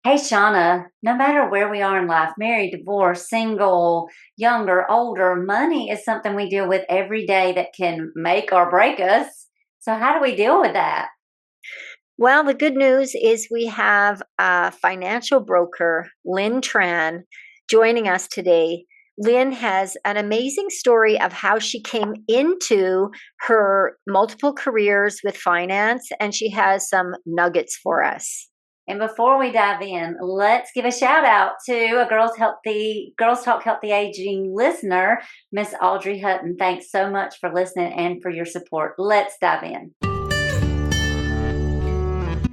Hey, Shawna, no matter where we are in life, married, divorced, single, younger, older, money is something we deal with every day that can make or break us. So, how do we deal with that? Well, the good news is we have a financial broker, Linh Tran, joining us today. Lynn has an amazing story of how she came into her multiple careers with finance, and she has some nuggets for us. And before we dive in, let's give a shout out to a Girls Talk Healthy Aging listener, Miss Audrey Hutton. Thanks so much for listening and for your support. Let's dive in.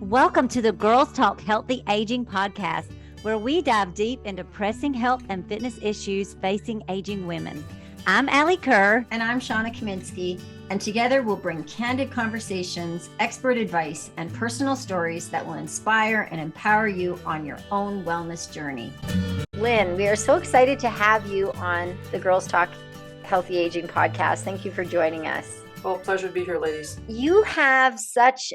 Welcome to the Girls Talk Healthy Aging podcast, where we dive deep into pressing health and fitness issues facing aging women. I'm Alli Kerr. And I'm Shawna Kaminski. And together we'll bring candid conversations, expert advice, and personal stories that will inspire and empower you on your own wellness journey. Lynn, we are so excited to have you on the Girls Talk Healthy Aging podcast. Thank you for joining us. Well, pleasure to be here, ladies. You have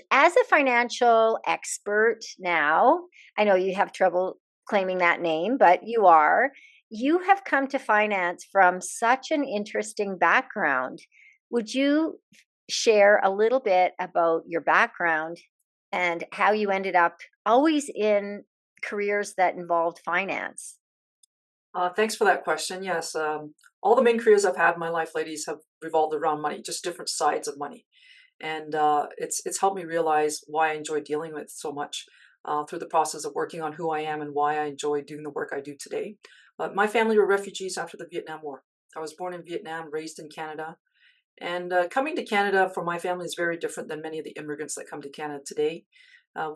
as a financial expert now, I know you have trouble claiming that name, but you have come to finance from such an interesting background. Would you share a little bit about your background and how you ended up always in careers that involved finance? Thanks for that question. Yes, all the main careers I've had in my life, ladies, have revolved around money, just different sides of money, and it's helped me realize why I enjoy dealing with it so much through the process of working on who I am and why I enjoy doing the work I do today. But my family were refugees after the Vietnam War. I was born in Vietnam, raised in Canada, and coming to Canada for my family is very different than many of the immigrants that come to Canada today.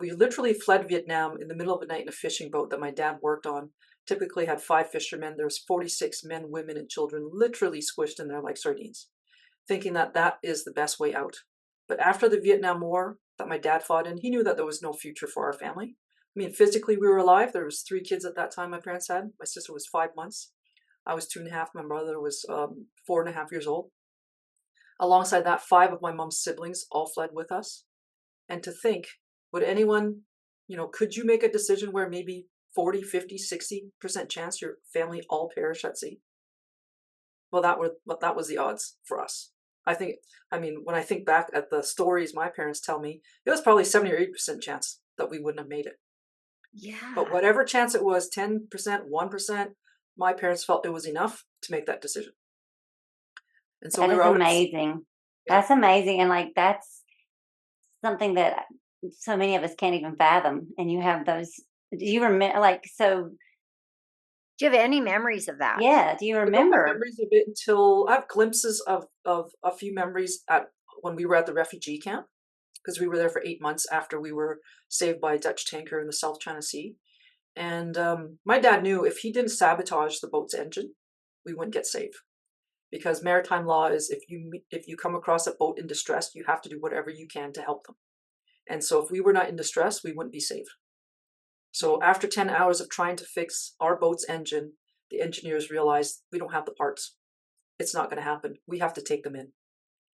We literally fled Vietnam in the middle of the night in a fishing boat that my dad worked on. Typically had 5 fishermen. There was 46 men, women, and children literally squished in there like sardines, thinking that that is the best way out. But after the Vietnam War that my dad fought in, he knew that there was no future for our family. I mean, physically we were alive. There was 3 kids at that time my parents had. My sister was 5 months. I was 2.5. My brother was 4.5 years old. Alongside that, 5 of my mom's siblings all fled with us. And to think, would anyone, could you make a decision where maybe 40, 50, 60% chance your family all perish at sea? Well, that was the odds for us. When I think back at the stories my parents tell me, it was probably 70 or 80% chance that we wouldn't have made it. Yeah. But whatever chance it was, 10%, 1%, my parents felt it was enough to make that decision. And so That we is were out at sea. amazing. Yeah. That's amazing. And that's something that so many of us can't even fathom. And you have those, do you remember, Do you have any memories of that? yeah, do you I don't have remember? memories of it until I have glimpses of a few memories at when we were at the refugee camp, because we were there for 8 months after we were saved by a Dutch tanker in the South China Sea. And my dad knew if he didn't sabotage the boat's engine, we wouldn't get saved. Because maritime law is if you come across a boat in distress, you have to do whatever you can to help them. And so if we were not in distress, we wouldn't be saved. So after 10 hours of trying to fix our boat's engine, the engineers realized we don't have the parts. It's not going to happen. We have to take them in.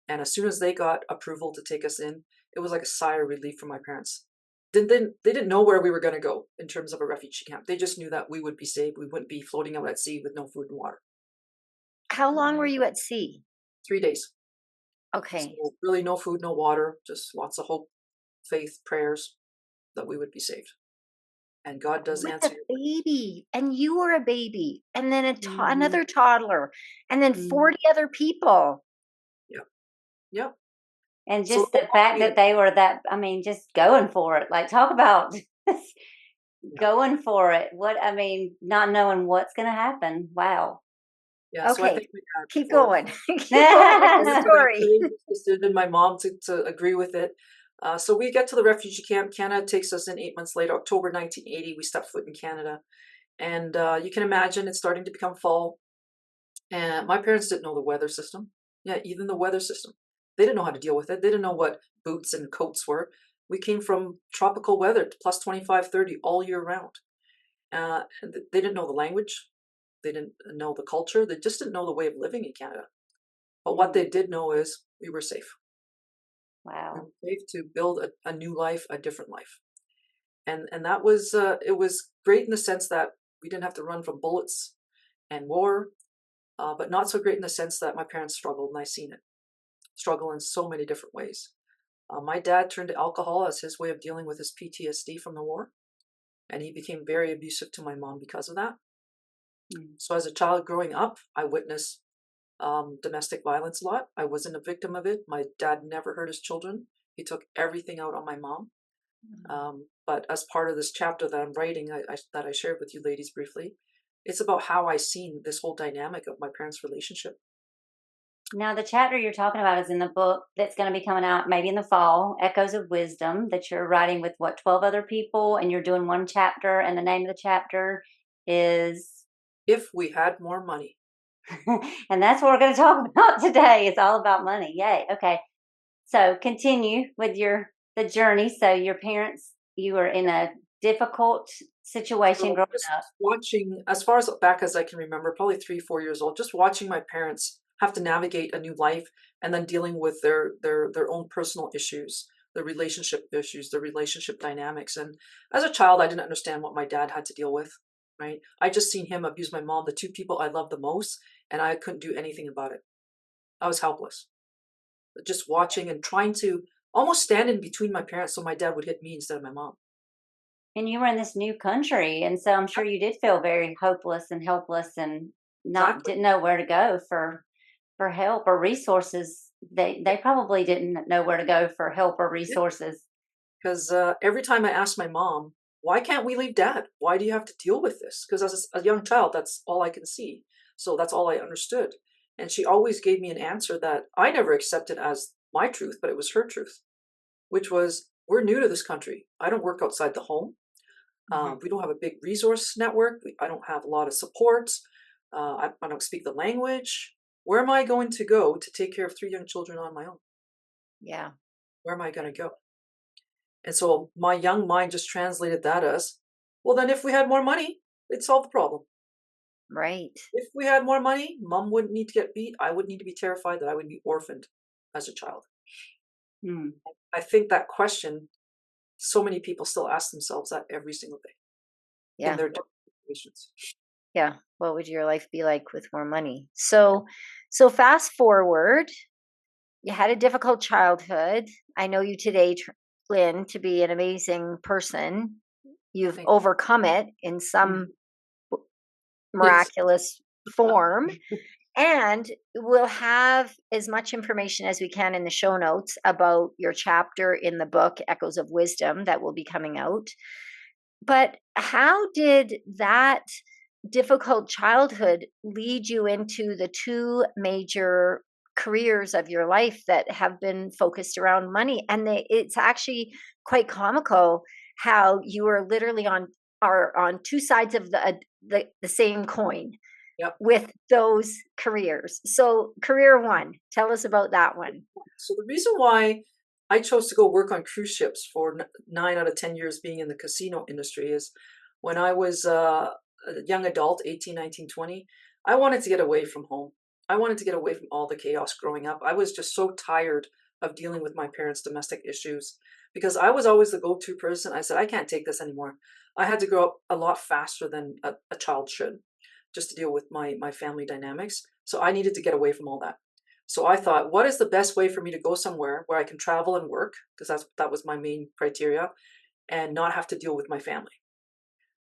And as soon as they got approval to take us in, it was like a sigh of relief for my parents. They didn't know where we were going to go in terms of a refugee camp. They just knew that we would be saved. We wouldn't be floating out at sea with no food and water. How long were you at sea? 3 days. Okay. So really no food, no water, just lots of hope, faith, prayers that we would be saved. And God does With a answer. baby, and you were a baby, and then Mhm. another toddler, and then Mhm. 40 other people. Yeah. Yeah. And So the just whole the fact family, that they were just going for it. Like, talk about yeah. going for it. Not knowing what's going to happen. Wow. Yeah. So I Okay, think we had keep for going. Keep going with the for that story. courageous decision, my mom to agree with it. So we get to the refugee camp. Canada takes us in 8 months later, October 1980. We step foot in Canada. And you can imagine it's starting to become fall. And my parents didn't know the weather system. Yeah, even the weather system. They didn't know how to deal with it. They didn't know what boots and coats were. We came from tropical weather, plus 25, 30 all year round. They didn't know the language. They didn't know the culture. They just didn't know the way of living in Canada. But what they did know is we were safe. We Wow. were safe to build a new life, a different life. And that was it was great in the sense that we didn't have to run from bullets and war, but not so great in the sense that my parents struggled, and I seen it struggle in so many different ways. My dad turned to alcohol as his way of dealing with his PTSD from the war, and he became very abusive to my mom because of that. So as a child growing up, I witnessed domestic violence a lot. I wasn't a victim of it. My dad never hurt his children. He took everything out on my mom. But as part of this chapter that I'm writing, that I shared with you ladies briefly, it's about how I seen this whole dynamic of my parents' relationship. Now, the chapter you're talking about is in the book that's going to be coming out maybe in the fall, Echoes of Wisdom, that you're writing with, what, 12 other people, and you're doing one chapter, and the name of the chapter is... If We Had More Money. And that's what we're going to talk about today. It's all about money. Yay. Okay. So continue with the journey. So your parents, you were in a difficult situation So growing just up. watching, as far as back as I can remember, probably 3, 4 years old, just watching my parents have to navigate a new life and then dealing with their own personal issues, their relationship issues, their relationship dynamics. And as a child, I didn't understand what my dad had to deal with, right? I just seen him abuse my mom, the two people I loved the most, and I couldn't do anything about it. I was helpless. Just watching and trying to almost stand in between my parents so my dad would hit me instead of my mom. And you were in this new country. And so I'm sure you did feel very hopeless and helpless and Exactly. didn't know where to go for help or resources. They probably didn't know where to go for help or resources. Because every time I asked my mom, why can't we leave dad? Why do you have to deal with this? Because as a young child, that's all I can see. So that's all I understood. And she always gave me an answer that I never accepted as my truth, but it was her truth, which was, we're new to this country. I don't work outside the home. We don't have a big resource network. I don't have a lot of support. I don't speak the language. Where am I going to go to take care of 3 young children on my own? Yeah. Where am I going to go? And so my young mind just translated that as, well, then if we had more money, it'd solve the problem. Right. If we had more money, mom wouldn't need to get beat. I wouldn't need to be terrified that I would be orphaned as a child. I think that question, so many people still ask themselves that every single day in Yeah. their different situations. Yeah. What would your life be like with more money? So fast forward, you had a difficult childhood. I know you today, Lynn, to be an amazing person. You've Thank you. overcome it in some Yes. miraculous form. And we'll have as much information as we can in the show notes about your chapter in the book, Echoes of Wisdom, that will be coming out. But how did that difficult childhood lead you into the 2 major careers of your life that have been focused around money? And it's actually quite comical how you are literally on 2 sides of the same coin. Yep. With those careers. So career 1, tell us about that one. So the reason why I chose to go work on cruise ships for 9 out of 10 years being in the casino industry is when I was a young adult, 18, 19, 20, I wanted to get away from home. I wanted to get away from all the chaos growing up. I was just so tired of dealing with my parents' domestic issues because I was always the go-to person. I said, I can't take this anymore. I had to grow up a lot faster than a child should, just to deal with my family dynamics. So I needed to get away from all that. So I thought, what is the best way for me to go somewhere where I can travel and work? Because that was my main criteria, and not have to deal with my family.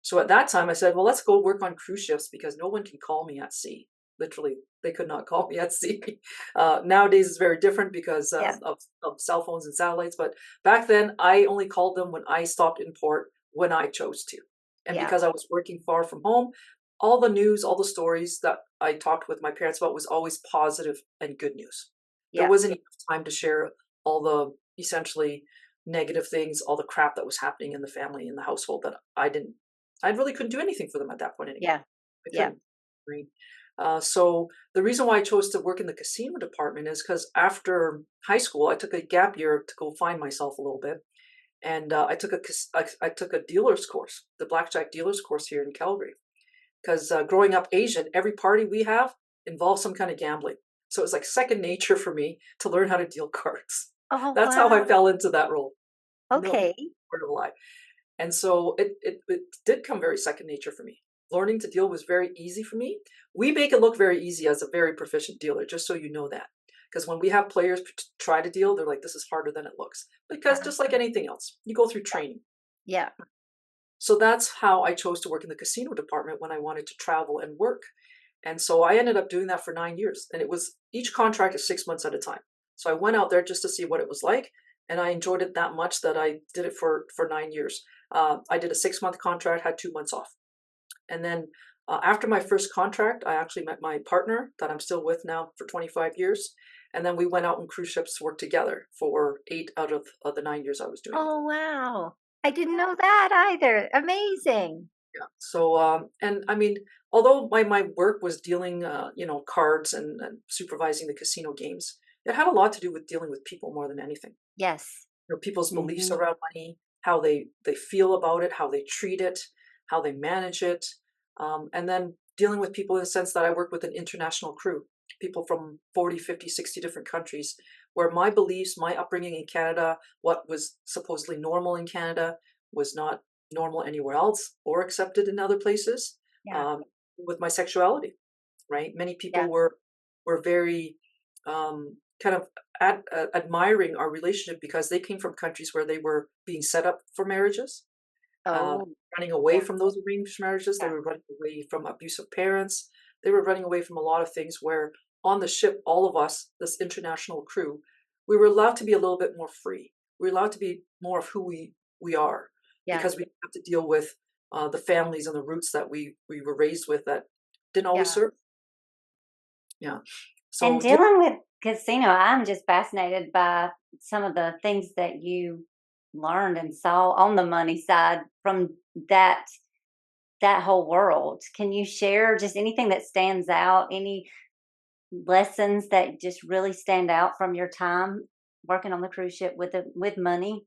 So at that time I said, well, let's go work on cruise ships because no one can call me at sea. Literally, they could not call me at sea. Nowadays it's very different because of cell phones and satellites. But back then I only called them when I stopped in port when I chose to. And because I was working far from home, all the news, all the stories that I talked with my parents about was always positive and good news. There wasn't enough time to share all the essentially negative things, all the crap that was happening in the family, in the household that I really couldn't do anything for them at that point anymore. I couldn't. Right? So the reason why I chose to work in the casino department is because after high school, I took a gap year to go find myself a little bit. And I took a dealer's course, the Blackjack Dealers course here in Calgary. Because growing up Asian, every party we have involves some kind of gambling. So it's like second nature for me to learn how to deal cards. Oh, That's wow. how I fell into that role. Okay. No word of a lie. And so it did come very second nature for me. Learning to deal was very easy for me. We make it look very easy as a very proficient dealer, just so you know that. Because when we have players try to deal, they're like, this is harder than it looks. Because just like anything else, you go through training. Yeah. So that's how I chose to work in the casino department when I wanted to travel and work. And so I ended up doing that for 9 years. And it was each contract is 6 months at a time. So I went out there just to see what it was like. And I enjoyed it that much that I did it for 9 years. I did a 6-month contract, had 2 months off. And then after my first contract, I actually met my partner that I'm still with now for 25 years. And then we went out on cruise ships to work together for 8 out of the 9 years I was doing it. Oh, wow. I didn't know that either. Amazing. Yeah. So, and I mean, although my work was dealing, cards and supervising the casino games, it had a lot to do with dealing with people more than anything. Yes. People's beliefs Mhm. around money, how they feel about it, how they treat it, how they manage it, and then dealing with people in the sense that I work with an international crew, people from 40, 50, 60 different countries, where my beliefs, my upbringing in Canada, what was supposedly normal in Canada was not normal anywhere else or accepted in other places. Yeah. With my sexuality, right? Many people Yeah. were very kind of admiring our relationship because they came from countries where they were being set up for marriages, Oh, running away yeah. from those arranged marriages. They Yeah. were running away from abusive parents. They were running away from a lot of things where on the ship, all of us, this international crew, we were allowed to be a little bit more free. We were allowed to be more of who we are Yeah. because we didn't have to deal with the families and the roots that we were raised with that didn't always Yeah. serve. Yeah. And So dealing with casino, I'm just fascinated by some of the things that you learned and saw on the money side from that whole world. Can you share just anything that stands out? Any lessons that just really stand out from your time working on the cruise ship with money?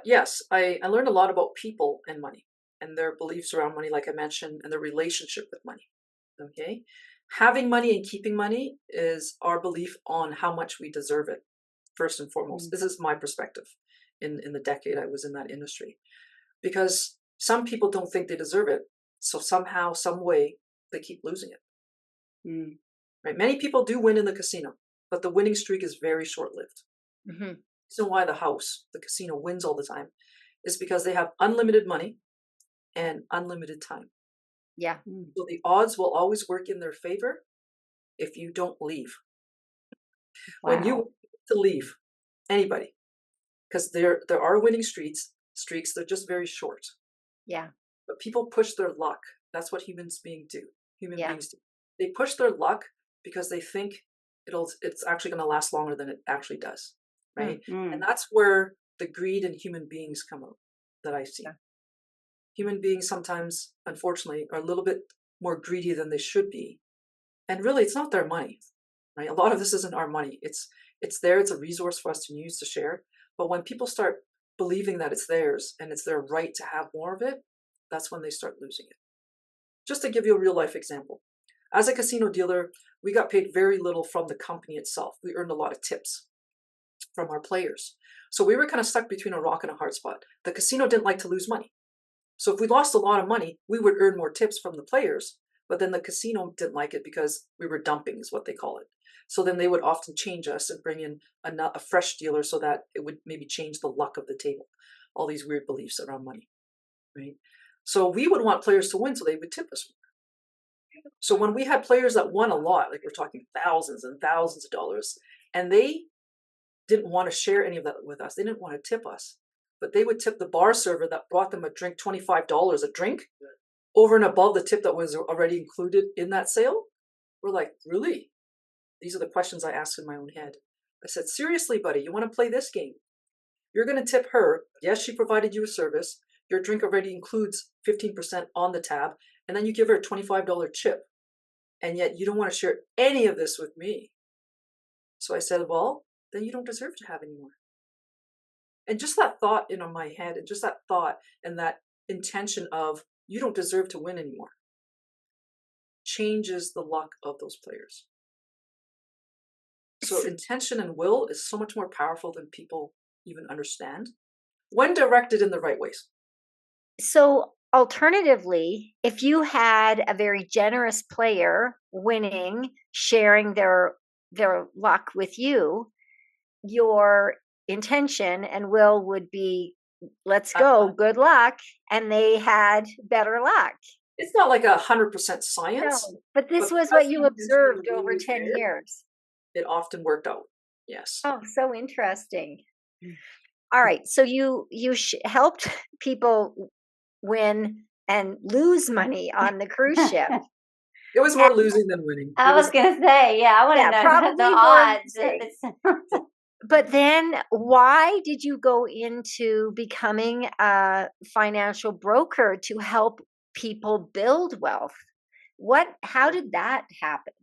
yes, I learned a lot about people and money and their beliefs around money, like I mentioned, and their relationship with money. Okay. Having money and keeping money is our belief on how much we deserve it, first and foremost. Mm. This is my perspective in the decade I was in that industry. Because some people don't think they deserve it. So somehow, some way, they keep losing it. Mm. Right? Many people do win in the casino, but the winning streak is very short-lived. Hmm. The reason why the casino wins all the time, is because they have unlimited money and unlimited time. Yeah. Mm. So the odds will always work in their favor if you don't leave. When you Wow. want to leave, anybody, because there are winning streaks, they're just very short. Yeah. But people push their luck. That's what Human Yeah. beings do. They push their luck because they think it's actually going to last longer than it actually does, Mm. right? And Mm. that's where the greed in human beings come out that I see. Yeah. Human beings sometimes, unfortunately, are a little bit more greedy than they should be. And really, it's not their money, right? A lot of this isn't our money. It's there. It's a resource for us to use to share. But when people start believing that it's theirs and it's their right to have more of it, that's when they start losing it. Just to give you a real life example, as a casino dealer, we got paid very little from the company itself. We earned a lot of tips from our players. So we were kind of stuck between a rock and a hard spot. The casino didn't like to lose money. So if we lost a lot of money, we would earn more tips from the players, but then the casino didn't like it because we were dumping, is what they call it. So then they would often change us and bring in a fresh dealer so that it would maybe change the luck of the table. All these weird beliefs around money, right? So we would want players to win so they would tip us more. So when we had players that won a lot, like we're talking thousands and thousands of dollars, and they didn't want to share any of that with us, they didn't want to tip us, but they would tip the bar server that brought them a drink $25 a drink over and above the tip that was already included in that sale. We're like, really? These are the questions I asked in my own head. I said, seriously, buddy, you want to play this game? You're going to tip her. Yes, she provided you a service. Your drink already includes 15% on the tab, and then you give her a $25 chip. And yet you don't want to share any of this with me. So I said, well, then you don't deserve to have any more. And just that thought in my head, and just that thought and that intention of you don't deserve to win anymore changes the luck of those players. So intention and will is so much more powerful than people even understand when directed in the right ways. So alternatively, if you had a very generous player winning, sharing their luck with you, your intention and will would be, let's go, good luck, and they had better luck. It's not like 100% No, science, but this but was because what you we intentionally observed the way over we 10 shared, years. it often worked out. Yes. Oh, so interesting. All right, so you helped people win and lose money on the cruise ship. It was more losing than winning. I It was was going to say, yeah, I want to Yeah, know the probably more odds. losing. But then why did you go into becoming a financial broker to help people build wealth? How did that happen?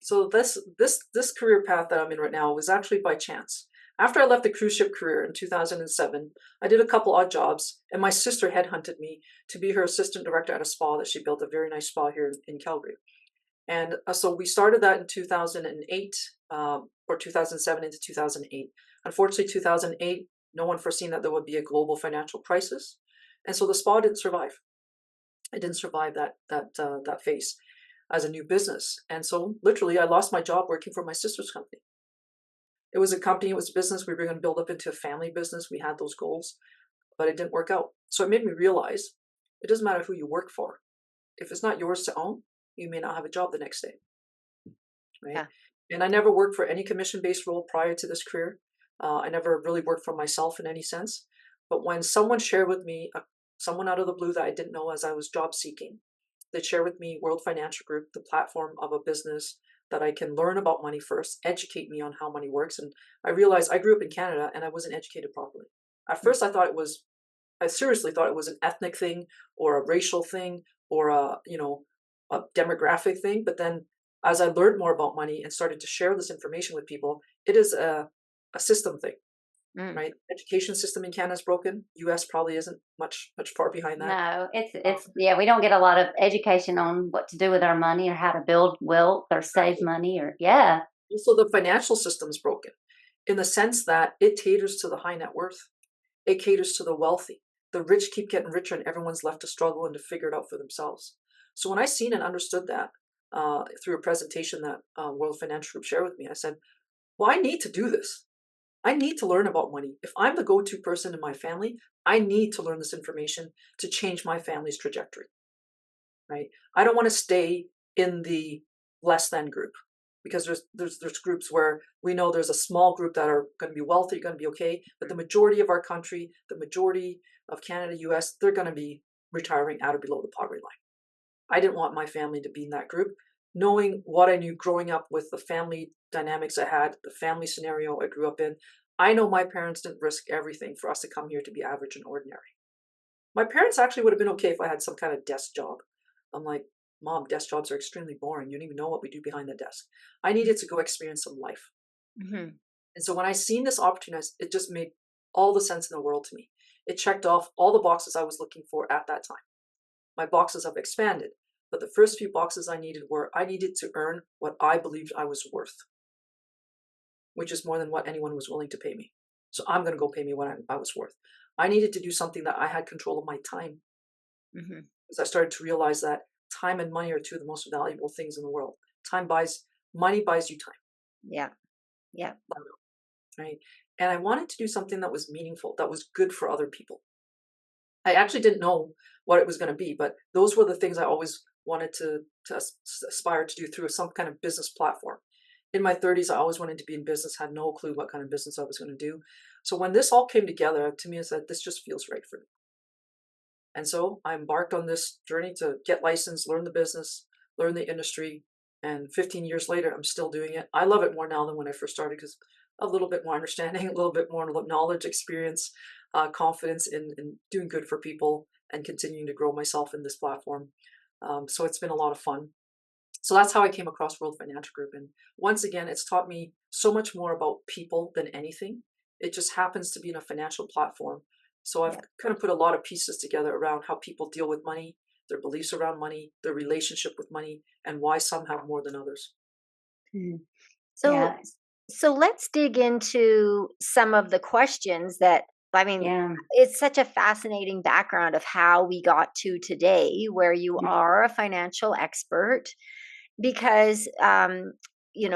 So this career path that I'm in right now was actually by chance. After I left the cruise ship career in 2007, I did a couple odd jobs, and my sister headhunted me to be her assistant director at a spa that she built, a very nice spa here in Calgary. And so we started that in 2008, or 2007 into 2008. Unfortunately, 2008, no one foreseen that there would be a global financial crisis, and so the spa didn't survive. It didn't survive that phase as a new business. And so literally I lost my job working for my sister's company. It was a company, it was a business we were going to build up into a family business. We had those goals, but it didn't work out. So it made me realize it doesn't matter who you work for. If it's not yours to own, you may not have a job the next day. Right. Yeah. And I never worked for any commission-based role prior to this career. I never really worked for myself in any sense. But when someone shared with me, someone out of the blue that I didn't know as I was job seeking, they share with me World Financial Group, the platform of a business that I can learn about money first, educate me on how money works. And I realized I grew up in Canada and I wasn't educated properly. At first, I seriously thought it was an ethnic thing or a racial thing or a demographic thing. But then as I learned more about money and started to share this information with people, it is a system thing. Mm. Right? Education system in Canada is broken. US probably isn't much far behind that. No, it's yeah, we don't get a lot of education on what to do with our money or how to build wealth or save money or yeah. Also, the financial system is broken in the sense that it caters to the high net worth. It caters to the wealthy. The rich keep getting richer and everyone's left to struggle and to figure it out for themselves. So when I seen and understood that through a presentation that World Financial Group shared with me, I said, well, I need to do this. I need to learn about money. If I'm the go-to person in my family, I need to learn this information to change my family's trajectory, right? I don't want to stay in the less than group because there's groups where we know there's a small group that are going to be wealthy, going to be okay, but the majority of our country, the majority of Canada, US, they're going to be retiring at or below the poverty line. I didn't want my family to be in that group. Knowing what I knew growing up with the family dynamics I had, the family scenario I grew up in, I know my parents didn't risk everything for us to come here to be average and ordinary. My parents actually would have been okay if I had some kind of desk job. I'm like, Mom, desk jobs are extremely boring. You don't even know what we do behind the desk. I needed to go experience some life. Mm-hmm. And so when I seen this opportunity, it just made all the sense in the world to me. It checked off all the boxes I was looking for at that time. My boxes have expanded, but the first few boxes I needed were I needed to earn what I believed I was worth, which is more than what anyone was willing to pay me. So I'm going to go pay me what I was worth. I needed to do something that I had control of my time. Mm-hmm. Because I started to realize that time and money are two of the most valuable things in the world. Money buys you time. Yeah. Yeah. Right. And I wanted to do something that was meaningful, that was good for other people. I actually didn't know what it was going to be, but those were the things I always wanted to aspire to do through some kind of business platform. In my 30s, I always wanted to be in business, had no clue what kind of business I was going to do. So when this all came together, to me, I said, this just feels right for me. And so I embarked on this journey to get licensed, learn the business, learn the industry. And 15 years later, I'm still doing it. I love it more now than when I first started because a little bit more understanding, a little bit more knowledge, experience, confidence in doing good for people and continuing to grow myself in this platform. So it's been a lot of fun. So that's how I came across World Financial Group. And once again, it's taught me so much more about people than anything. It just happens to be in a financial platform. So I've kind of put a lot of pieces together around how people deal with money, their beliefs around money, their relationship with money, and why some have more than others. So Yeah. so let's dig into some of the questions that I mean, Yeah. it's such a fascinating background of how we got to today, where you are a financial expert. Because,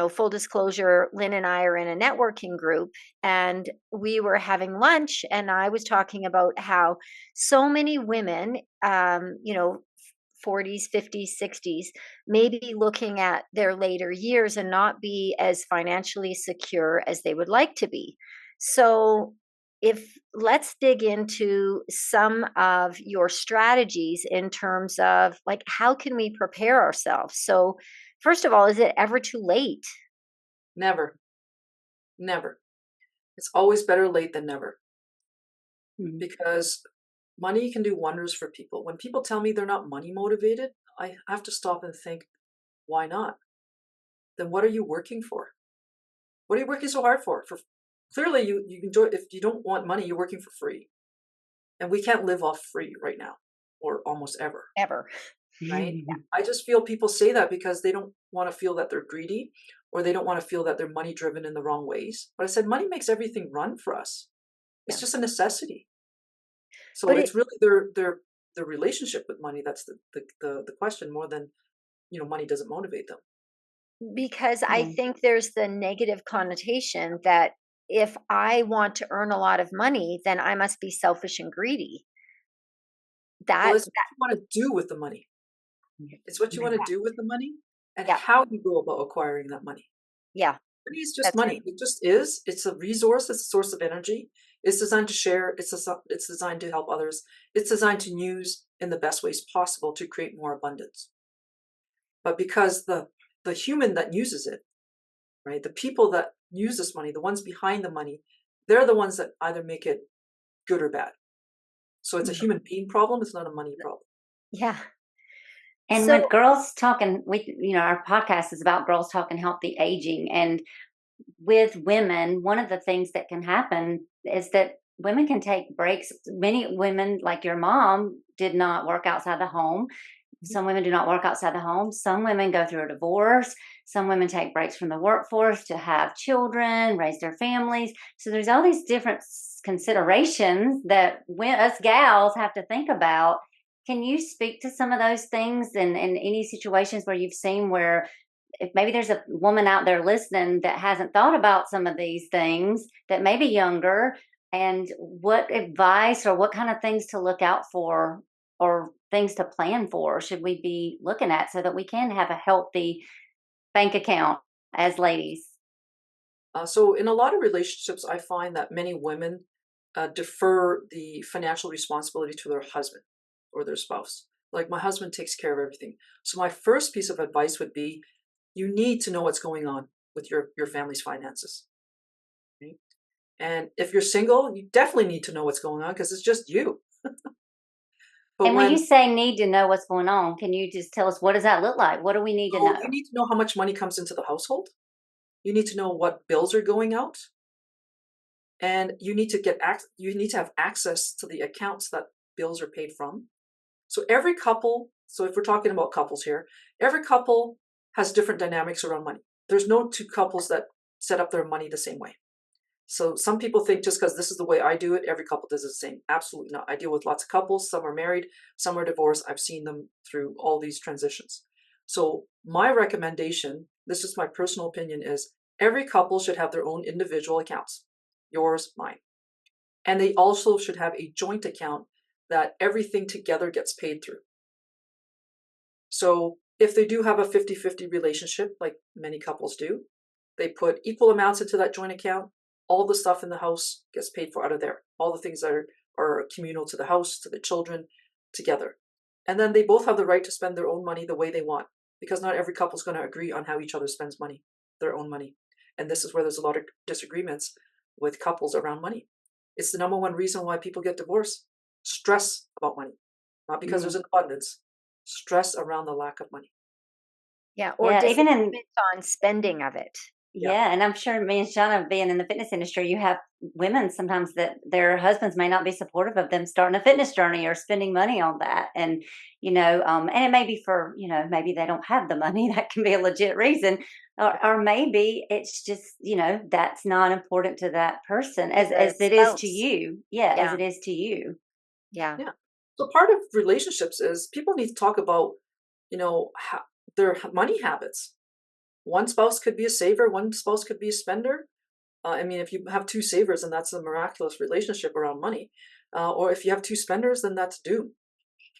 full disclosure, Lynn and I are in a networking group, and we were having lunch, and I was talking about how so many women, 40s, 50s, 60s, maybe looking at their later years and not be as financially secure as they would like to be. So, if let's dig into some of your strategies in terms of like how can we prepare ourselves. So, first of all, is it ever too late? Never, never. It's always better late than never, because money can do wonders for people. When people tell me they're not money motivated, I have to stop and think, why not? Then what are you working for? What are you working so hard for? Clearly you enjoy. If you don't want money, you're working for free, and we can't live off free right now, or almost ever. Ever. Right? I just feel people say that because they don't want to feel that they're greedy, or they don't want to feel that they're money driven in the wrong ways. But I said money makes everything run for us. It's Yeah. just a necessity. So But it's really their relationship with money that's the question, more than money doesn't motivate them. because I think there's the negative connotation that if I want to earn a lot of money, then I must be selfish and greedy. Well, That, it's what you want to do with the money. It's what you want to do with the money, and yeah, how you go about acquiring that money. yeah, Money is just that's money. right. It just is. It's a resource. It's a source of energy. It's designed to share. It's designed to help others. It's designed to use in the best ways possible to create more abundance. But because the human that uses it, right, the people that use this money, the ones behind the money, they're the ones that either make it good or bad. So it's a human being problem. It's not a money problem. Yeah. And So, with girls talking, our podcast is about girls talking healthy aging. And with women, one of the things that can happen is that women can take breaks. Many women, like your mom, did not work outside the home. Some women do not work outside the home. Some women go through a divorce. Some women take breaks from the workforce to have children, raise their families. So there's all these different considerations that us gals have to think about. Can you speak to some of those things and any situations where you've seen where if maybe there's a woman out there listening that hasn't thought about some of these things that may be younger, and what advice or what kind of things to look out for or things to plan for should we be looking at so that we can have a healthy bank account as ladies? So in a lot of relationships, I find that many women defer the financial responsibility to their husband or their spouse. Like, my husband takes care of everything. So my first piece of advice would be, you need to know what's going on with your family's finances. Right? And if you're single, you definitely need to know what's going on, because it's just you. But And when you say need to know what's going on, can you just tell us what does that look like? What do we need to know? you need to know how much money comes into the household. You need to know what bills are going out, and you need to have access to the accounts that bills are paid from. So every couple, so if we're talking about couples here, every couple has different dynamics around money. There's no two couples that set up their money the same way. So some people think just because this is the way I do it, every couple does it the same. Absolutely not. I deal with lots of couples. Some are married, some are divorced. I've seen them through all these transitions. So my recommendation, this is my personal opinion, is every couple should have their own individual accounts. Yours, mine. And they also should have a joint account that everything together gets paid through. So if they do have a 50-50 relationship, like many couples do, they put equal amounts into that joint account. All the stuff in the house gets paid for out of there. All the things that are communal to the house, to the children, together. And then they both have the right to spend their own money the way they want, because not every couple is going to agree on how each other spends money, their own money. And this is where there's a lot of disagreements with couples around money. It's the number one reason why people get divorced. Stress about money. Not because there's an abundance. Stress around the lack of money. yeah, or Yeah, even in disagreement on spending of it. yeah, and I'm sure me and Shawna being in the fitness industry, you have women sometimes that their husbands may not be supportive of them starting a fitness journey or spending money on that. And, and it may be for, maybe they don't have the money. That can be a legit reason. or maybe it's just, that's not important to that person To as the it is to spouse. you. Yeah, as Yeah. it is to you. Yeah. Yeah. So part of relationships is people need to talk about, their money habits. One spouse could be a saver, one spouse could be a spender. I mean, if you have two savers, then that's a miraculous relationship around money. Or if you have two spenders, then that's doom.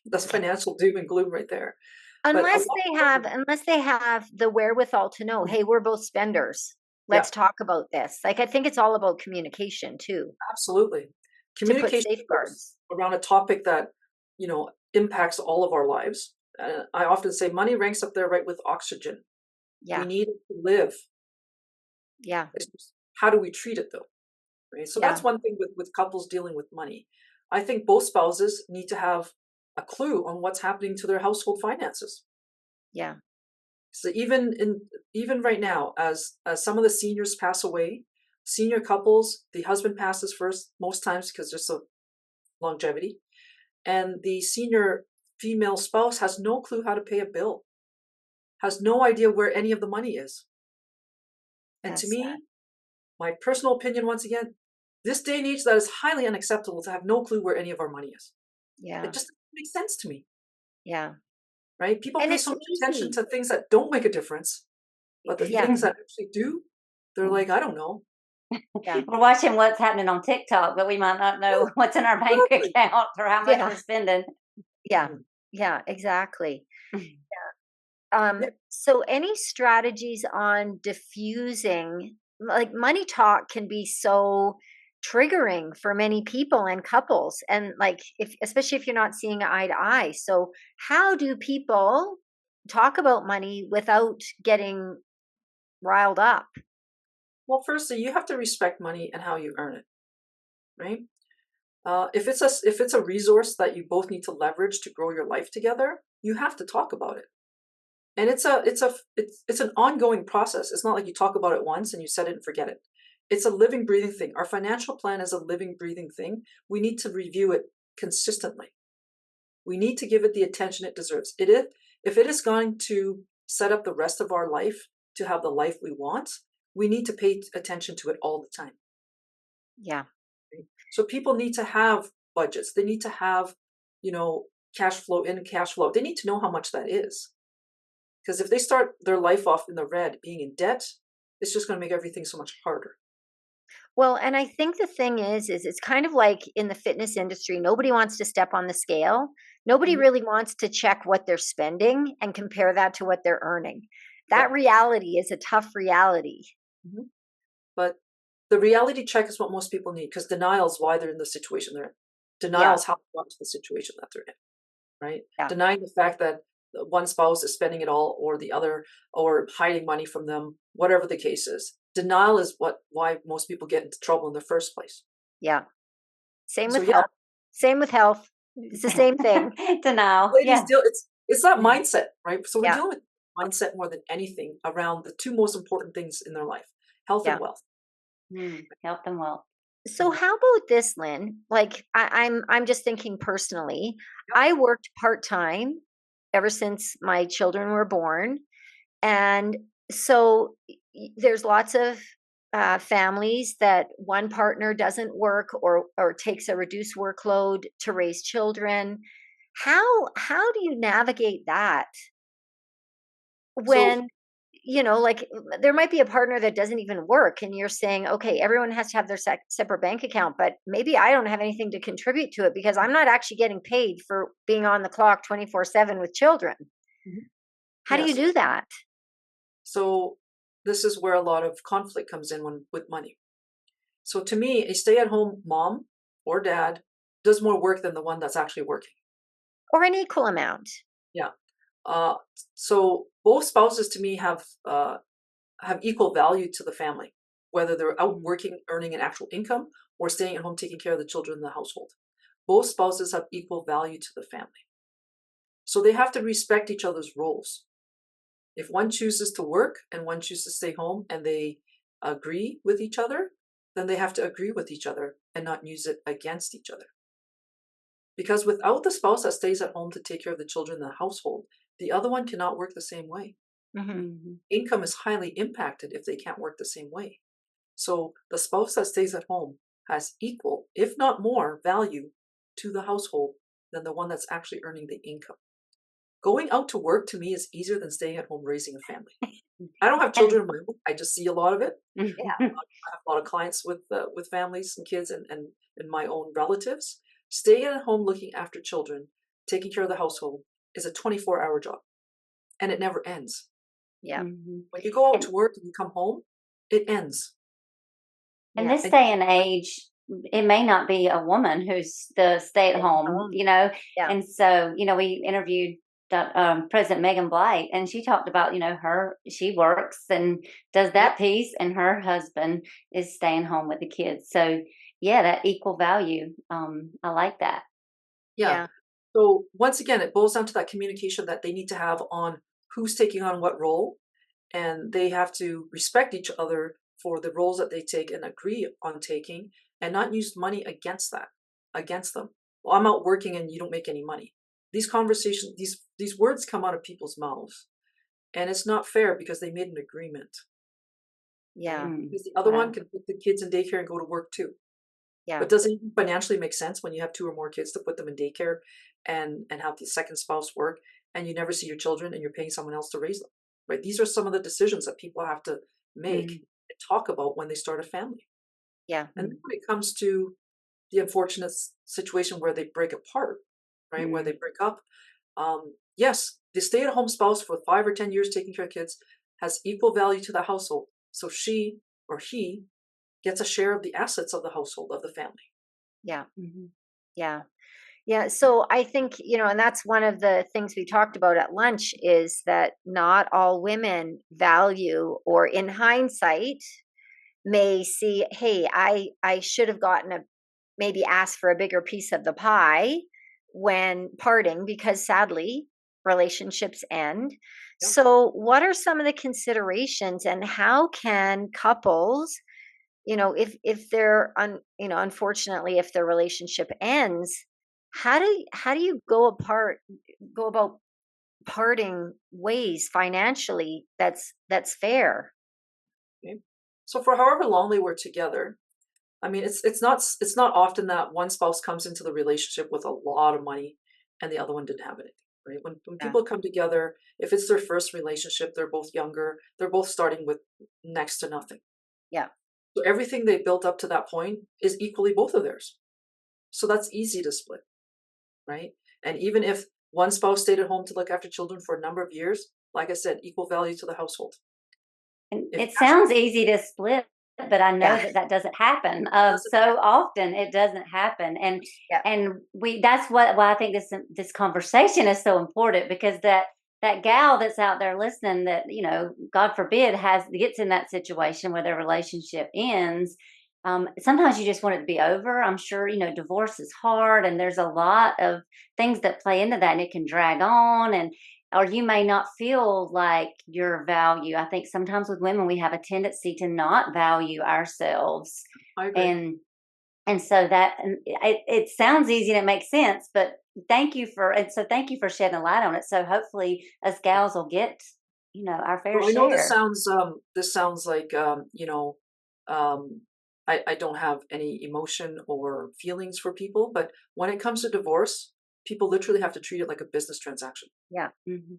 That's financial doom and gloom right there. But a Unless lot they of have people, unless they have the wherewithal to know, hey, we're both spenders. yeah, Let's talk about this. Like, I think it's all about communication too, absolutely. to put Communication skills safeguards. around a topic that, impacts all of our lives. I often say money ranks up there right with oxygen. We Yeah. need it to live. Yeah. It's just, how do we treat it though? Right. So Yeah. that's one thing with couples dealing with money. I think both spouses need to have a clue on what's happening to their household finances. Yeah. So even right now, as some of the seniors pass away, senior couples, the husband passes first most times because there's so longevity, and the senior female spouse has no clue how to pay a bill, has no idea where any of the money is. And to That's sad. me, my personal opinion, once again, this day and age, that is highly unacceptable to have no clue where any of our money is. It Yeah. just doesn't make sense to me, Yeah. right? People And pay it's so much attention easy. to things that don't make a difference, but the Yeah. things that actually do, they're like, I don't know. Yeah. We're watching what's happening on TikTok, but we might not know what's in our bank Exactly. account or how much Yeah. we're spending. Yeah. Mhm. Yeah. Exactly. Yeah. So any strategies on diffusing, like money talk can be so triggering for many people and couples, and like, if especially if you're not seeing eye to eye. So how do people talk about money without getting riled up? Well, firstly, you have to respect money and how you earn it, right? If it's a resource that you both need to leverage to grow your life together, you have to talk about it. And it's an ongoing process. It's not like you talk about it once and you set it and forget it. It's a living, breathing thing. Our financial plan is a living, breathing thing. We need to review it consistently. We need to give it the attention it deserves. If it is going to set up the rest of our life to have the life we want, we need to pay attention to it all the time. Yeah. Right? So people need to have budgets. They need to have, cash flow in, cash flow. They need to know how much that is. Because if they start their life off in the red, being in debt, it's just going to make everything so much harder. Well, and I think the thing is it's kind of like in the fitness industry, nobody wants to step on the scale. Nobody Mhm. really wants to check what they're spending and compare that to what they're earning. Yeah. That reality is a tough reality. Mhm. But the reality check is what most people need because denial is why they're in the situation they're in. Denial Yeah. is how they got to the situation that they're in, right? Yeah. Denying the fact that one spouse is spending it all or the other or hiding money from them, whatever the case is. Denial is why most people get into trouble in the first place. Yeah. Same So with yeah, health. Same with health. It's the same thing. Denial. ladies Yeah. deal it's that mindset, right? So we're Yeah. dealing with mindset more than anything around the two most important things in their life, health and Yeah. wealth. Help them well. So how about this, Lynn? Like, I'm just thinking personally. I worked part-time ever since my children were born. And so there's lots of families that one partner doesn't work or takes a reduced workload to raise children. How do you navigate that So when, like, there might be a partner that doesn't even work, and you're saying, okay, everyone has to have their separate bank account, but maybe I don't have anything to contribute to it because I'm not actually getting paid for being on the clock 24/7 with children. Mhm. How do you Yes. do that? So this is where a lot of conflict comes in with money. So to me, a stay-at-home mom or dad does more work than the one that's actually working. Or an equal amount? Yeah. Uh, so both spouses to me have equal value to the family, whether they're out working, earning an actual income, or staying at home taking care of the children in the household. Both spouses have equal value to the family. So they have to respect each other's roles. If one chooses to work and one chooses to stay home and they agree with each other, then they have to agree with each other and not use it against each other. Because without the spouse that stays at home to take care of the children in the household, the other one cannot work the same way. Mhm. Income is highly impacted if they can't work the same way. So the spouse that stays at home has equal, if not more, value to the household than the one that's actually earning the income. Going out to work to me is easier than staying at home raising a family. I don't have And children of my own. I just see a lot of it. Yeah. I have a lot of clients with families and kids and my own relatives. Staying at home looking after children, taking care of the household is a 24-hour job, and it never ends. Yeah. Mhm. When you go out And to work and you come home, it ends. in Yeah. this And day and age, it may not be a woman who's the stay at Staying home, home. Yeah. and so, we interviewed President Megan Blight, and she talked about, she works and does yep, that piece, and her husband is staying home with the kids. So, yeah, that equal value. I like that. yeah. Yeah. So once again, it boils down to that communication that they need to have on who's taking on what role, and they have to respect each other for the roles that they take and agree on taking, and not use money against them. Well, I'm out working and you don't make any money. These conversations, these words come out of people's mouths, and it's not fair because they made an agreement, right? Yeah. Because the other one Wow. can put the kids in daycare and go to work too. Yeah. But does it financially make sense when you have two or more kids to put them in daycare and have the second spouse work and you never see your children and you're paying someone else to raise them? Right? These are some of the decisions that people have to make Mm, and talk about when they start a family. Yeah. And then mm, when it comes to the unfortunate situation where they break apart, right? Where they mm. break up, yes, the stay-at-home spouse for 5 or 10 years taking care of kids has equal value to the household. So she or he gets a share of the assets of the household, of the family. Yeah. Mhm. Yeah. Yeah. So I think, and that's one of the things we talked about at lunch is that not all women value, or in hindsight may see, hey, I should have gotten maybe asked for a bigger piece of the pie when parting, because sadly relationships end. Yeah. So what are some of the considerations, and how can couples, if they're unfortunately, if their relationship ends, how do you go about parting ways financially that's fair? Okay. So for however long they were together, I mean, it's not often that one spouse comes into the relationship with a lot of money and the other one didn't have anything, right? When Yeah. people come together, if it's their first relationship, they're both younger, they're both starting with next to nothing. Yeah. So everything they built up to that point is equally both of theirs. So that's easy to split, right? And even if one spouse stayed at home to look after children for a number of years, like I said, equal value to the household. And If it sounds easy to split, but I know Yeah. that that doesn't happen. doesn't So happen, often it doesn't happen, and Yeah. that's why I think this conversation is so important, because that gal that's out there listening, that God forbid, gets in that situation where their relationship ends. Sometimes you just want it to be over. I'm sure divorce is hard, and there's a lot of things that play into that, and it can drag on, and or you may not feel like your value. I think sometimes with women, we have a tendency to not value ourselves. I agree. And so it sounds easy and it makes sense, but thank you for shedding a light on it. So hopefully us gals will get, our fair Well, I know share. this sounds like um, I don't have any emotion or feelings for people, but when it comes to divorce, people literally have to treat it like a business transaction. Yeah. Mhm.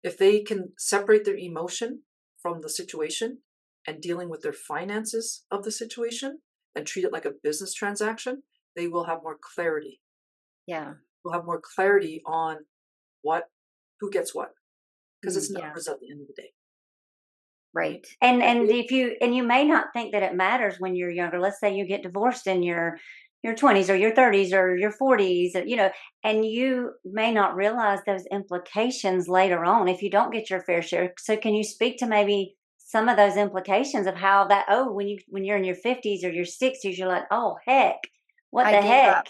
If they can separate their emotion from the situation and dealing with their finances of the situation and treat it like a business transaction, they will have more clarity. Yeah. We'll have more clarity on what, who gets what, because it's Mm. Yeah. numbers at the end of the day, right? Right. And And you may not think that it matters when you're younger. Let's say you get divorced in your 20s or your 30s or your 40s, and you may not realize those implications later on if you don't get your fair share. So can you speak to maybe some of those implications of how that, when you're in your 50s or your 60s, you're like, "Oh, heck. What I the gave heck? up.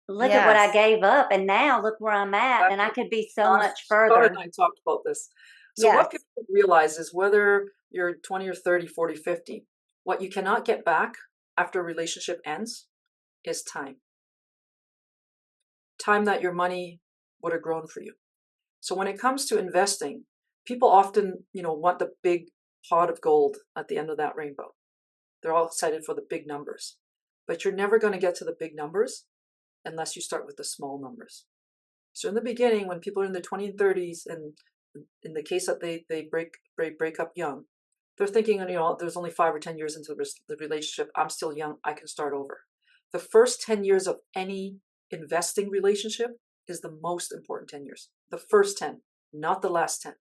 Look at what I Yes. gave up, and now look where I'm at, and I exactly. could be so Shauna, much Shauna and further." I talked about this. So Yes. what people don't realize is whether you're 20 or 30, 40, 50, what you cannot get back after a relationship ends is time. Time that your money would have grown for you. So when it comes to investing, people often, want the big pot of gold at the end of that rainbow. They're all excited for the big numbers, but you're never going to get to the big numbers unless you start with the small numbers. So in the beginning, when people are in their 20s and 30s, and in the case that they break up young, they're thinking, there's only 5 or 10 years into the relationship. I'm still young. I can start over. The first 10 years of any investing relationship is the most important 10 years. The first 10, not the last 10.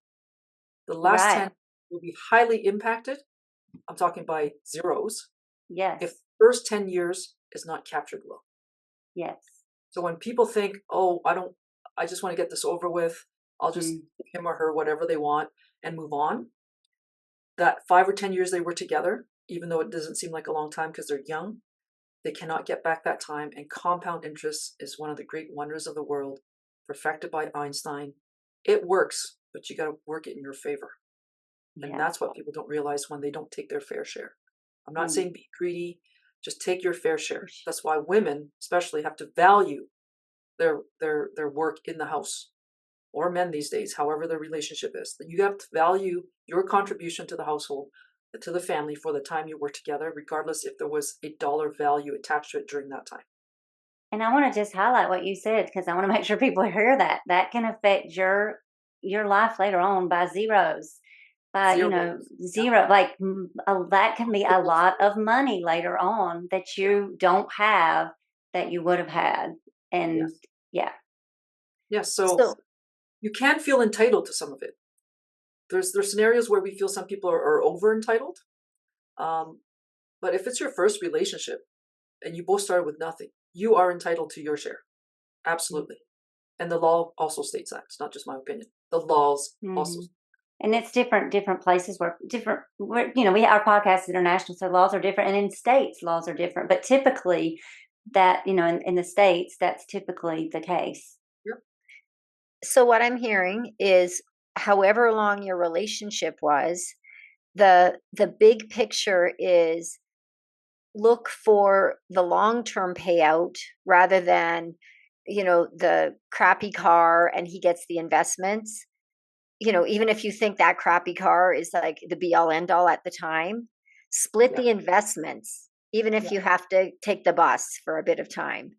The last 10 will be highly impacted. I'm talking by zeros. Yes. If the first 10 years is not captured well. Yes. So when people think, I just want to get this over with, I'll just give him or her whatever they want and move on. That 5 or 10 years they were together, even though it doesn't seem like a long time because they're young, they cannot get back that time. And compound interest is one of the great wonders of the world, perfected by Einstein. It works, but you got to work it in your favor. And that's what people don't realize when they don't take their fair share. I'm not saying be greedy, just take your fair share. That's why women especially have to value their work in the house, or men these days, however their relationship is. That you have to value your contribution to the household, to the family, for the time you were together, regardless if there was a dollar value attached to it during that time. And I want to just highlight what you said, because I want to make sure people hear that. That can affect your life later on by zeros. By, zero, like that can be a lot of money later on that you don't have that you would have had. And so you can feel entitled to some of it. There's scenarios where we feel some people are over entitled. But if it's your first relationship and you both started with nothing, you are entitled to your share. Absolutely. And the law also states that. It's not just my opinion. The laws also. And it's different places where our podcast is international, so laws are different. And in states, laws are different. But typically that, in the States, that's typically the case. Yep. So what I'm hearing is, however long your relationship was, the big picture is look for the long-term payout rather than, the crappy car and he gets the investments. Even if you think that crappy car is like the be all end all at the time, split the investments, even if you have to take the bus for a bit of time.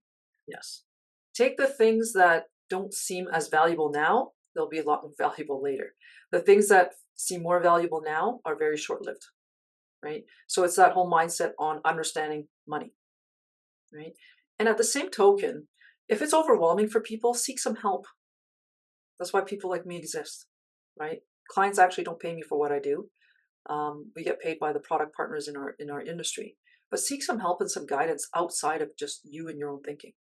Yes. Take the things that don't seem as valuable now, they'll be a lot more valuable later. The things that seem more valuable now are very short-lived, right? So it's that whole mindset on understanding money, right? And at the same token, if it's overwhelming for people, seek some help. That's why people like me exist, right? Clients actually don't pay me for what I do. We get paid by the product partners in our industry. But seek some help and some guidance outside of just you and your own thinking,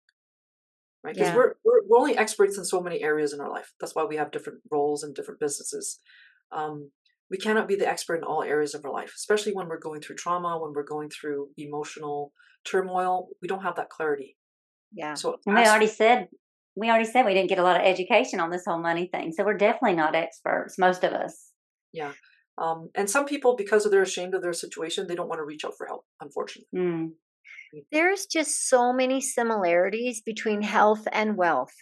right? Because we're only experts in so many areas in our life. That's why we have different roles and different businesses. We cannot be the expert in all areas of our life, especially when we're going through trauma, when we're going through emotional turmoil. We don't have that clarity. Yeah. So we already said we didn't get a lot of education on this whole money thing. So we're definitely not experts, most of us. Yeah. And some people, because they're ashamed of their situation, they don't want to reach out for help, unfortunately. There's just so many similarities between health and wealth,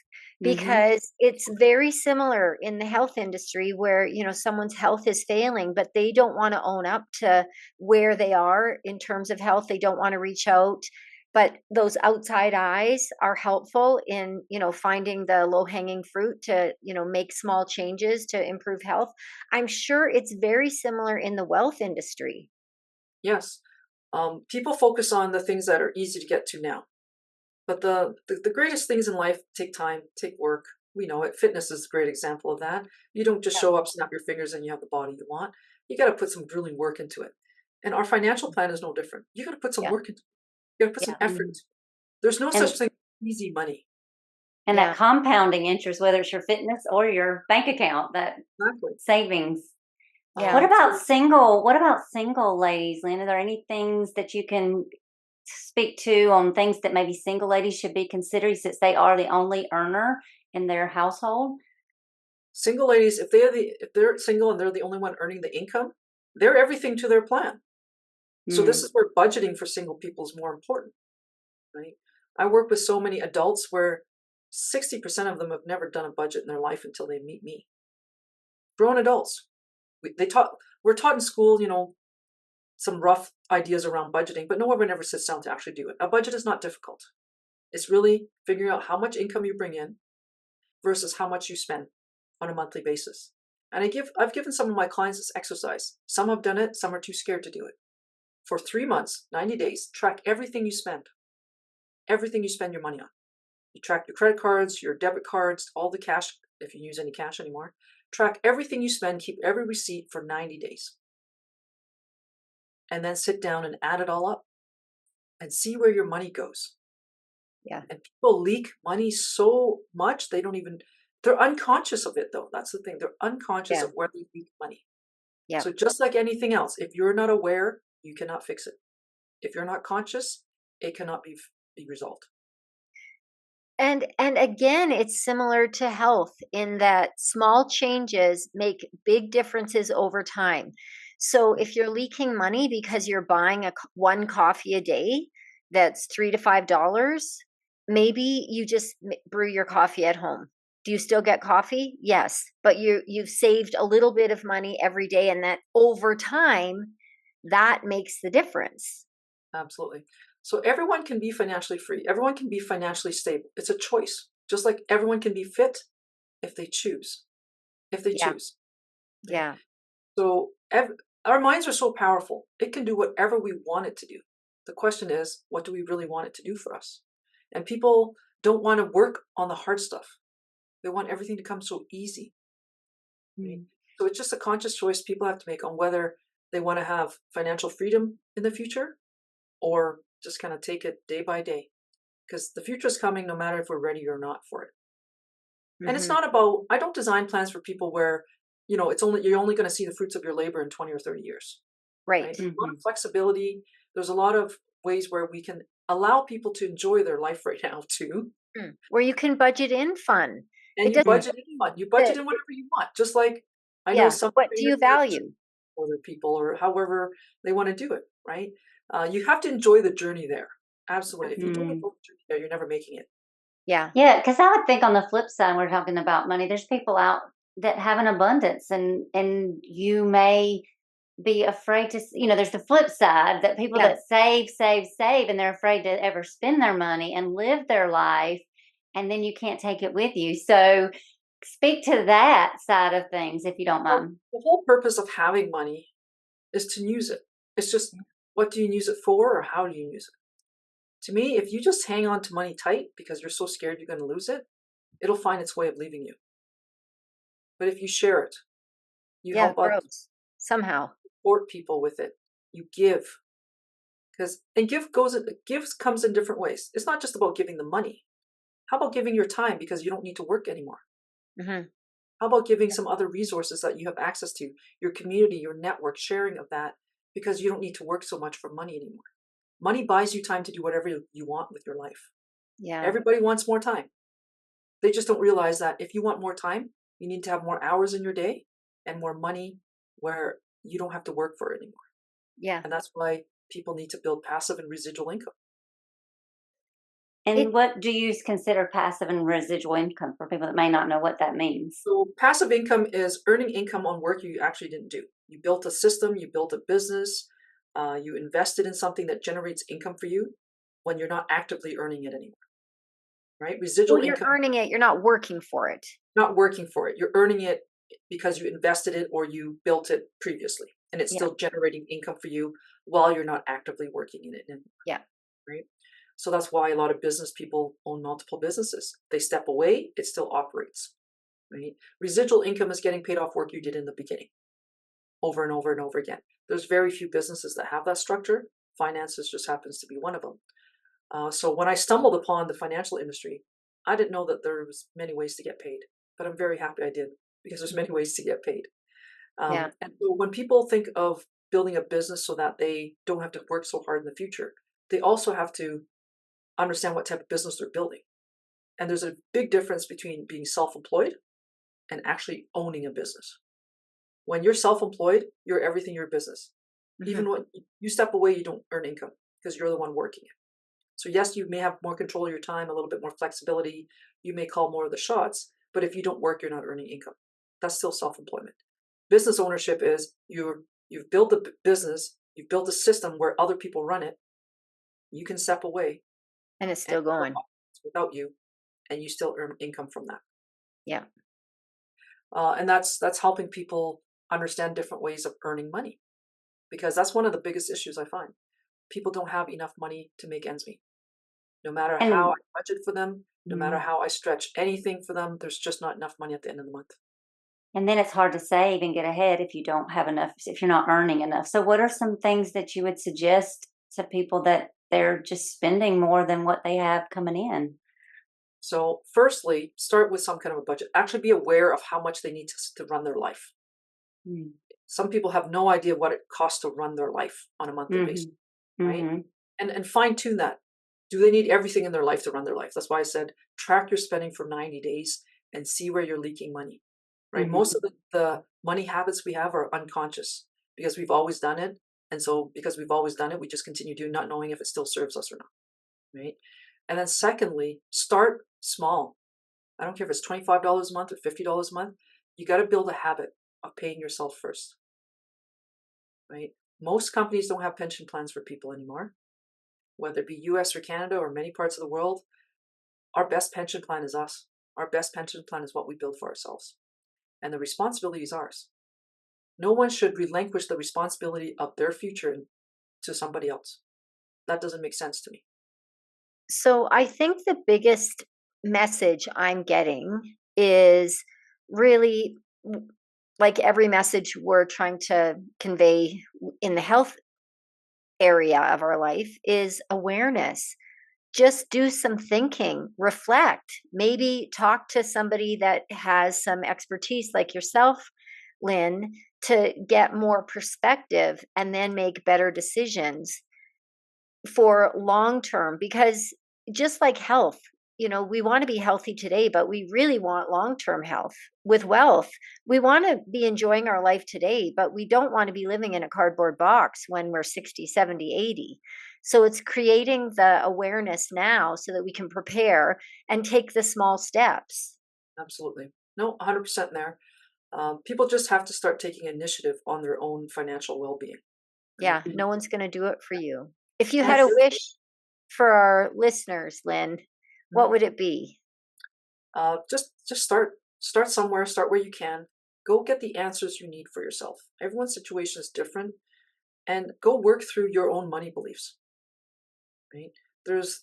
because it's very similar in the health industry where, someone's health is failing, but they don't want to own up to where they are in terms of health. They don't want to reach out. But those outside eyes are helpful in, finding the low-hanging fruit to, make small changes to improve health. I'm sure it's very similar in the wealth industry. Yes. People focus on the things that are easy to get to now. But the greatest things in life take time, take work. We know it. Fitness is a great example of that. You don't just show up, snap your fingers, and you have the body you want. You got to put some grueling work into it. And our financial plan is no different. You got to put some work into it. You got to put some effort into it. There's no such thing as easy money. And that compounding interest, whether it's your fitness or your bank account, that savings. Yeah. What about single ladies, Lynn? Are there any things that you can speak to on things that maybe single ladies should be considering, since they are the only earner in their household? Single ladies, if they're single and they're the only one earning the income, they're everything to their plan. So this is where budgeting for single people is more important, right? I work with so many adults where 60% of them have never done a budget in their life until they meet me. Grown adults, We're taught in school, some rough ideas around budgeting, but no one ever sits down to actually do it. A budget is not difficult. It's really figuring out how much income you bring in versus how much you spend on a monthly basis. And I've given some of my clients this exercise. Some have done it, some are too scared to do it. For 3 months, 90 days, track everything you spend your money on. You track your credit cards, your debit cards, all the cash, if you use any cash anymore. Track everything you spend, keep every receipt for 90 days. And then sit down and add it all up and see where your money goes. Yeah. And people leak money so much, they're unconscious of it though. That's the thing. They're unconscious of where they leak money. Yeah. So just like anything else, if you're not aware, you cannot fix it. If you're not conscious, it cannot be resolved. And again, it's similar to health in that small changes make big differences over time. So if you're leaking money because you're buying one coffee a day that's $3 to $5, maybe you just brew your coffee at home. Do you still get coffee? Yes, but you've saved a little bit of money every day, and that over time, that makes the difference. Absolutely. So everyone can be financially free. Everyone can be financially stable. It's a choice. Just like everyone can be fit if they choose. If they choose. Yeah. So our minds are so powerful. It can do whatever we want it to do. The question is, what do we really want it to do for us? And people don't want to work on the hard stuff. They want everything to come so easy. Right? So it's just a conscious choice people have to make on whether they want to have financial freedom in the future or just kind of take it day by day. Because the future is coming no matter if we're ready or not for it. And it's not about, I don't design plans for people where, you're only going to see the fruits of your labor in 20 or 30 years. Right. There's a lot of flexibility. There's a lot of ways where we can allow people to enjoy their life right now too. Where you can budget in fun. And you budget in fun. You budget in whatever you want. Just like I know some what do you value? Other people or however they want to do it, right? You have to enjoy the journey there. Absolutely. If you don't enjoy the journey there, you're never making it. Yeah. Yeah, because I would think on the flip side, we're talking about money. There's people out that have an abundance, and you may be afraid to. There's the flip side that people that save, and they're afraid to ever spend their money and live their life, and then you can't take it with you. So, speak to that side of things if you don't mind. The whole purpose of having money is to use it. It's just, what do you use it for, or how do you use it? To me, if you just hang on to money tight because you're so scared you're going to lose it, it'll find its way of leaving you. But if you share it, you help others somehow, support people with it, you give. Gift comes in different ways. It's not just about giving the money. How about giving your time because you don't need to work anymore? How about giving some other resources that you have access to, your community, your network, sharing of that because you don't need to work so much for money anymore? Money buys you time to do whatever you want with your life. Yeah. Everybody wants more time. They just don't realize that if you want more time, you need to have more hours in your day and more money where you don't have to work for it anymore. Yeah. And that's why people need to build passive and residual income. And what do you consider passive and residual income for people that may not know what that means? So passive income is earning income on work you actually didn't do. You built a system, you built a business, you invested in something that generates income for you when you're not actively earning it anymore. Right? Residual you're income. Earning it, you're not working for it. Not working for it. You're earning it because you invested it or you built it previously. And it's still generating income for you while you're not actively working in it anymore. Yeah. Right? So that's why a lot of business people own multiple businesses. They step away, it still operates. Right? Residual income is getting paid off work you did in the beginning, over and over and over again. There's very few businesses that have that structure. Finances just happens to be one of them. So when I stumbled upon the financial industry, I didn't know that there was many ways to get paid, but I'm very happy I did because there's many ways to get paid. And so when people think of building a business so that they don't have to work so hard in the future, they also have to understand what type of business they're building. And there's a big difference between being self-employed and actually owning a business. When you're self-employed, you're everything your business. Even when you step away, you don't earn income because you're the one working it. So yes, you may have more control of your time, a little bit more flexibility. You may call more of the shots, but if you don't work, you're not earning income. That's still self-employment. Business ownership is you've built a business, you've built a system where other people run it. You can step away And it's and still going. without you, and you still earn income from that. Yeah. And that's helping people understand different ways of earning money, because that's one of the biggest issues I find. People don't have enough money to make ends meet. No matter how And I budget for them, no matter how I stretch anything for them, there's just not enough money at the end of the month. and then it's hard to save and get ahead if you don't have enough, if you're not earning enough. So what are some things that you would suggest to people that they're just spending more than what they have coming in? So firstly, start with some kind of a budget. Actually be aware of how much they need to run their life. Mm. Some people have no idea what it costs to run their life on a monthly basis, right? Mm-hmm. And fine tune that. Do they need everything in their life to run their life? That's why I said track your spending for 90 days and see where you're leaking money, right? Mm-hmm. Most of the money habits we have are unconscious because we've always done it. And so because we've always done it, we just continue doing, not knowing if it still serves us or not, right? And then secondly, start small. I don't care if it's $25 a month or $50 a month. You got to build a habit of paying yourself first, right? Most companies don't have pension plans for people anymore, whether it be US or Canada or many parts of the world. Our best pension plan is us. Our best pension plan is what we build for ourselves. And the responsibility is ours. No one should relinquish the responsibility of their future to somebody else. That doesn't make sense to me. So I think the biggest message I'm getting is really like every message we're trying to convey in the health area of our life is awareness. Just do some thinking, reflect, maybe talk to somebody that has some expertise like yourself, Lynn, to get more perspective and then make better decisions for long term. Because just like health, we want to be healthy today, but we really want long term health. With wealth, we want to be enjoying our life today, but we don't want to be living in a cardboard box when we're 60, 70, 80. So it's creating the awareness now so that we can prepare and take the small steps. Absolutely. No, 100% there. People just have to start taking initiative on their own financial well-being. Right? Yeah, no one's going to do it for you. If you had That's a wish for our listeners, Lynn, what would it be? Just start somewhere. Start where you can. Go get the answers you need for yourself. Everyone's situation is different, and go work through your own money beliefs. Right?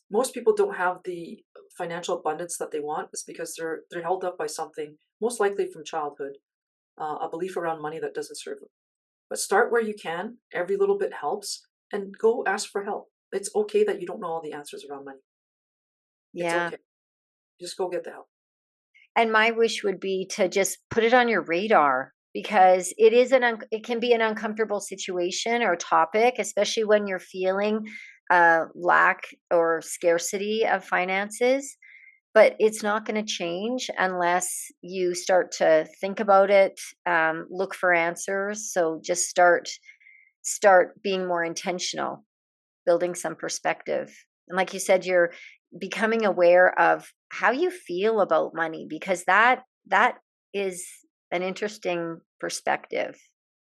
Most people don't have the financial abundance that they want. It's because they're held up by something, most likely from childhood, a belief around money that doesn't serve them. But start where you can. Every little bit helps, and go ask for help. It's okay that you don't know all the answers around money. It's Yeah. okay. Just go get the help. And my wish would be to just put it on your radar, because it can be an uncomfortable situation or topic, especially when you're feeling lack or scarcity of finances. But it's not going to change unless you start to think about it, look for answers. So just start being more intentional, building some perspective. And like you said, you're becoming aware of how you feel about money, because that is an interesting perspective.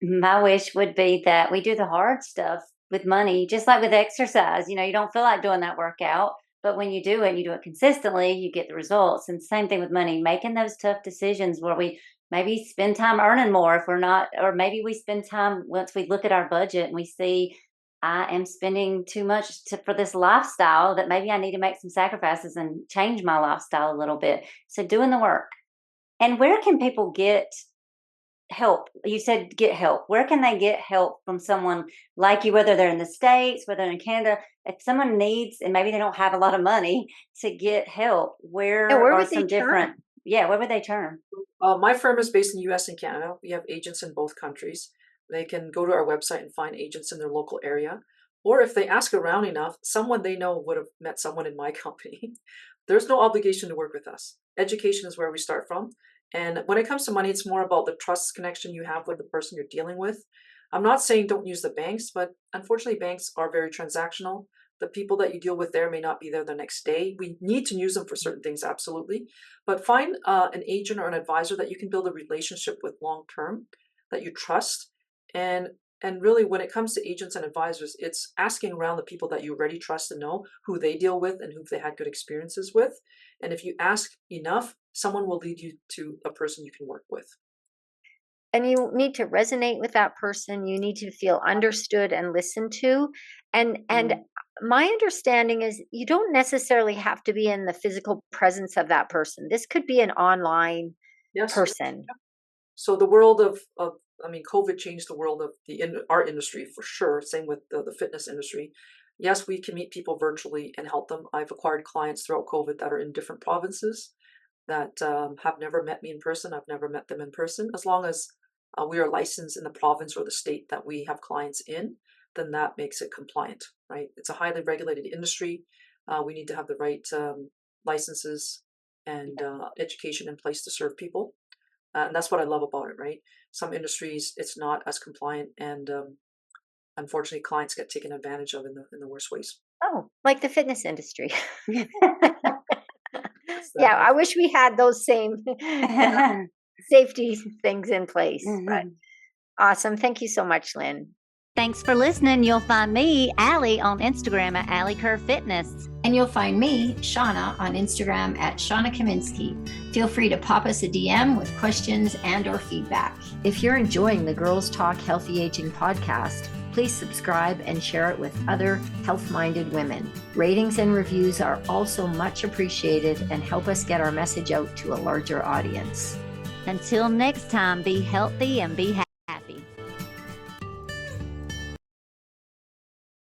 my wish would be that we do the hard stuff with money, just like with exercise. You don't feel like doing that workout, but when you do it and you do it consistently, you get the results. And same thing with money, making those tough decisions where we maybe spend time earning more if we're not, or maybe we spend time once we look at our budget and we see I am spending too much for this lifestyle, that maybe I need to make some sacrifices and change my lifestyle a little bit. So doing the work. And where can people get help? You said get help. Where can they get help from someone like you, whether they're in the States, whether they're in Canada? If someone needs, and maybe they don't have a lot of money to get help, Yeah, where where are would they some different, turn? where would they turn? My firm is based in the US and Canada. We have agents in both countries. They can go to our website and find agents in their local area. Or if they ask around enough, someone they know would have met someone in my company. There's no obligation to work with us. Education is where we start from. And when it comes to money, it's more about the trust connection you have with the person you're dealing with. I'm not saying don't use the banks, but unfortunately, banks are very transactional. The people that you deal with there may not be there the next day. We need to use them for certain things, absolutely. But find an agent or an advisor that you can build a relationship with long term. that you trust. And really, when it comes to agents and advisors, it's asking around the people that you already trust and know who they deal with and who they had good experiences with. And if you ask enough, someone will lead you to a person you can work with. And you need to resonate with that person. You need to feel understood and listened to. And my understanding is you don't necessarily have to be in the physical presence of that person. This could be an online Yes. person. So the world of I mean, COVID changed the world of our industry for sure. Same with the fitness industry. Yes, we can meet people virtually and help them. I've acquired clients throughout COVID that are in different provinces that have never met me in person. I've never met them in person. As long as we are licensed in the province or the state that we have clients in, then that makes it compliant, right? It's a highly regulated industry. We need to have the right licenses and education in place to serve people. And that's what I love about it, right? Some industries, it's not as compliant, and unfortunately, clients get taken advantage of in the worst ways. Oh, like the fitness industry. Yeah, I wish we had those same safety things in place. But awesome. Thank you so much, Lynn. Thanks for listening. You'll find me, Alli, on Instagram at Alli Kerr Fitness. And you'll find me, Shawna, on Instagram at Shawna Kaminski. Feel free to pop us a DM with questions and or feedback. If you're enjoying the Girls Talk Healthy Aging podcast, please subscribe and share it with other health-minded women. Ratings and reviews are also much appreciated and help us get our message out to a larger audience. Until next time, be healthy and be happy.